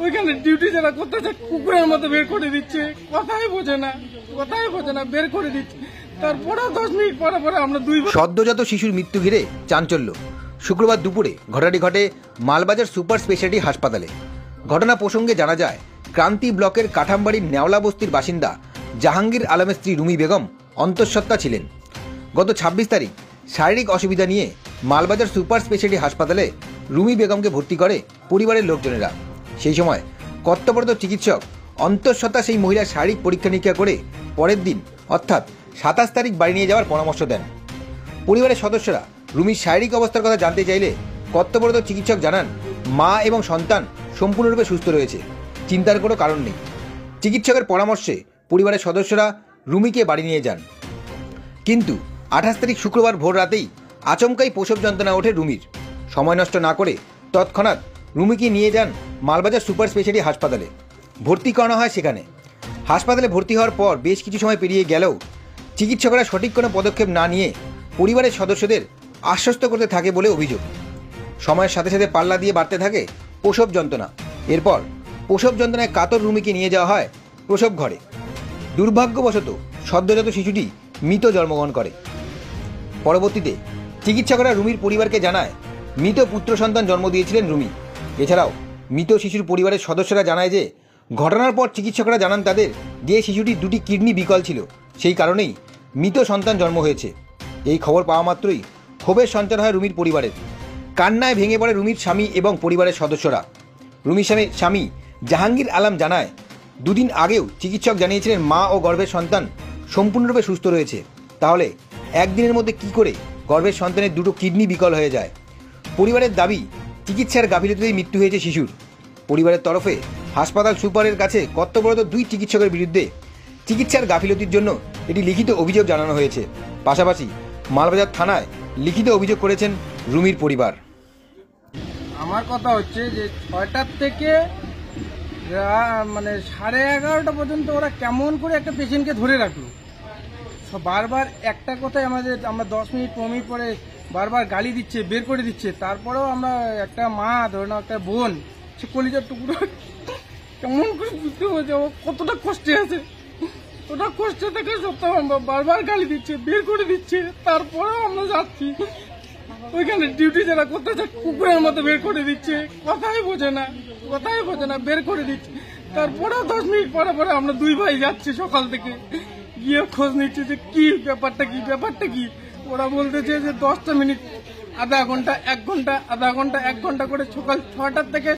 ওইখানে ডিউটি যারা করতেছে কুকুরের মতো বের করে দিচ্ছে, কথাই বোঝে না বের করে দিচ্ছে। তারপরে 10 মিনিট পরে পরে আমরা দুই সদ্যজাত শিশুর মৃত্যু ঘিরে চাঞ্চল্য। শুক্রবার দুপুরে ঘটনাটি ঘটে মালবাজার সুপার স্পেশালিটি হাসপাতালে। ঘটনা প্রসঙ্গে জানা যায়, ক্রান্তি ব্লকের কাঠামবাড়ির নেওলা বস্তির বাসিন্দা জাহাঙ্গীর আলমের স্ত্রী রুমি বেগম অন্তঃসত্ত্বা ছিলেন। গত 26 তারিখ শারীরিক অসুবিধা নিয়ে মালবাজার সুপার স্পেশালিটি হাসপাতালে রুমি বেগমকে ভর্তি করে পরিবারের লোকজনেরা। সেই সময় কর্তব্যরত চিকিৎসক অন্তঃসত্ত্বা সেই মহিলার শারীরিক পরীক্ষা নিরীক্ষা করে পরের দিন অর্থাৎ 27 তারিখ বাড়ি নিয়ে যাওয়ার পরামর্শ দেন। পরিবারের সদস্যরা রুমির শারীরিক অবস্থার কথা জানতে চাইলে কর্তব্যরত চিকিৎসক জানান, মা এবং সন্তান সম্পূর্ণরূপে সুস্থ রয়েছে, চিন্তার কোনো কারণ নেই। চিকিৎসকের পরামর্শে পরিবারের সদস্যরা রুমিকে বাড়ি নিয়ে যান। কিন্তু 28 তারিখ শুক্রবার ভোর রাতেই আচমকাই প্রসব যন্ত্রণা ওঠে রুমির। সময় নষ্ট না করে তৎক্ষণাৎ রুমিকে নিয়ে যান মালবাজার সুপার স্পেশালিটি হাসপাতালে। ভর্তি করানো হয় সেখানে। হাসপাতালে ভর্তি হওয়ার পর বেশ কিছু সময় পেরিয়ে গেলেও চিকিৎসকরা সঠিক কোনো পদক্ষেপ না নিয়ে পরিবারের সদস্যদের আশ্বস্ত করতে থাকে বলে অভিযোগ। সময়ের সাথে সাথে পাল্লা দিয়ে বাড়তে থাকে প্রসব যন্ত্রণা। এরপর প্রসব যন্ত্রণায় কাতর রুমিকে নিয়ে যাওয়া হয় প্রসব ঘরে। দুর্ভাগ্যবশত সদ্যজাত শিশুটি মৃত জন্মগ্রহণ করে। পরবর্তীতে চিকিৎসকরা রুমির পরিবারকে জানায়, মৃত পুত্র সন্তান জন্ম দিয়েছিলেন রুমি। এছাড়াও মৃত শিশুর পরিবারের সদস্যরা জানায় যে ঘটনার পর চিকিৎসকরা জানান তাদের যে শিশুটির 2টি কিডনি বিকল ছিল, সেই কারণেই মৃত সন্তান জন্ম হয়েছে। এই খবর পাওয়া মাত্রই ক্ষোভের সঞ্চার হয় রুমির পরিবারের। কান্নায় ভেঙে পড়ে রুমির স্বামী এবং পরিবারের সদস্যরা। রুমির স্বামী জাহাঙ্গীর আলম জানায়, 2 দিন আগেও চিকিৎসক জানিয়েছিলেন মা ও গর্ভের সন্তান সম্পূর্ণরূপে সুস্থ রয়েছে। তাহলে একদিনের মধ্যে কি করে গর্ভের সন্তানের 2টো কিডনি বিকল হয়ে যায়? পরিবারের দাবি, চিকিৎসার গাফিলতিতেই মৃত্যু হয়েছে শিশুর। পরিবারের তরফে হাসপাতাল সুপারের কাছে কর্তব্যরত 2 চিকিৎসকের বিরুদ্ধে চিকিৎসার গাফিলতির জন্য এটি লিখিত অভিযোগ জানানো হয়েছে। পাশাপাশি মালবাজার থানায় লিখিত অভিযোগ করেছেন রুমির পরিবার। আমার কথা হচ্ছে যে 6টার থেকে মানে 11:30 পর্যন্ত ওরা কেমন করে একটা পেশেন্টকে ধরে রাখলো। বারবার একটা কথাই আমরা 10 মিনিট 15 মিনিট পরে বারবার গালি দিচ্ছে, বের করে দিচ্ছে। তারপরেও আমরা একটা মা, ধরে নাও একটা বোন, সে কলিজার টুকরো কেমন করে বুঝতে পারছে ও কতটা কষ্টে আছে। ওটা কষ্টে থেকে সত্ত্বেও আমরা বারবার গালি দিচ্ছে, বের করে দিচ্ছে। তারপরেও আমরা যাচ্ছি, ওইখানে ডিউটি যারা করতেছে কুকুরের মতো বের করে দিচ্ছে, কথাই বোঝে না বের করে দিচ্ছে। তারপরেও 10 মিনিট পরে পরে আমরা 2 ভাই যাচ্ছি সকাল থেকে, গিয়ে খোঁজ নিচ্ছি যে কি ব্যাপারটা কি। ওরা বলতেছে যে 10টা মিনিট, আধা ঘন্টা 1 ঘন্টা করে সকাল 6টার থেকে